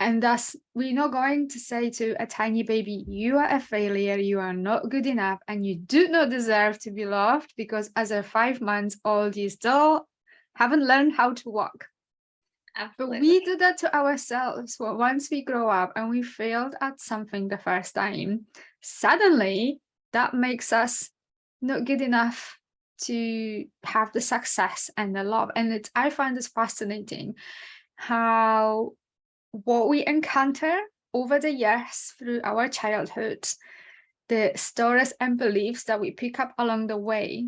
And thus, we're not going to say to a tiny baby, you are a failure, you are not good enough, and you do not deserve to be loved, because as a 5 months old, you still haven't learned how to walk. But Absolutely. we do that to ourselves. Well, once we grow up and we failed at something the first time, suddenly that makes us not good enough to have the success and the love. And I find this fascinating how what we encounter over the years through our childhood, the stories and beliefs that we pick up along the way,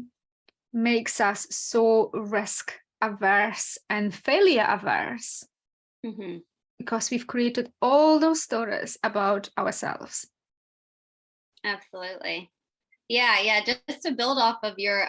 makes us so risk averse and failure averse, Mm-hmm. because we've created all those stories about ourselves. Absolutely. Yeah. Just to build off of your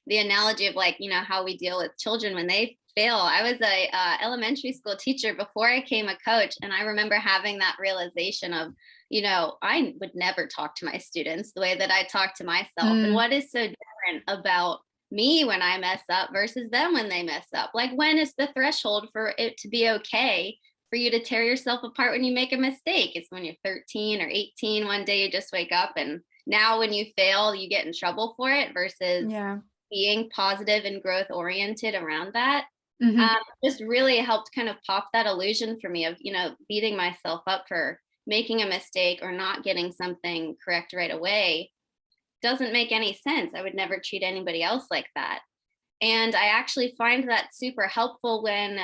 the analogy of, like, how we deal with children when they fail. I was a elementary school teacher before I became a coach, and I remember having that realization of, I would never talk to my students the way that I talk to myself. And Mm, what is so different about me when I mess up versus them when they mess up? Like, when is the threshold for it to be okay for you to tear yourself apart when you make a mistake? It's when you're 13 or 18. One day you just wake up, and now when you fail, you get in trouble for it, versus yeah. being positive and growth oriented around that. Hmm. Just really helped kind of pop that illusion for me of, beating myself up for making a mistake or not getting something correct right away. Doesn't make any sense. I would never treat anybody else like that. And I actually find that super helpful when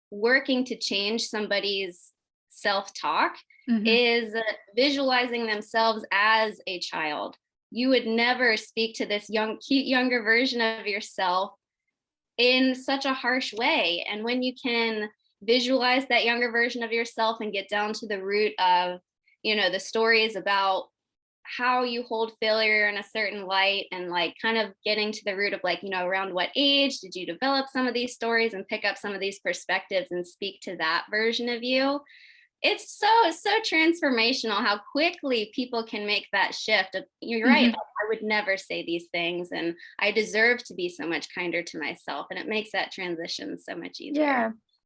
working to change somebody's self talk, Hmm. is visualizing themselves as a child. You would never speak to this cute, younger version of yourself in such a harsh way. And when you can visualize that younger version of yourself and get down to the root of, the stories about how you hold failure in a certain light, and like kind of getting to the root of, like, around what age did you develop some of these stories and pick up some of these perspectives and speak to that version of you. It's so transformational how quickly people can make that shift of, you're right, Hmm. I would never say these things, and I deserve to be so much kinder to myself, and it makes that transition so much Yeah. easier.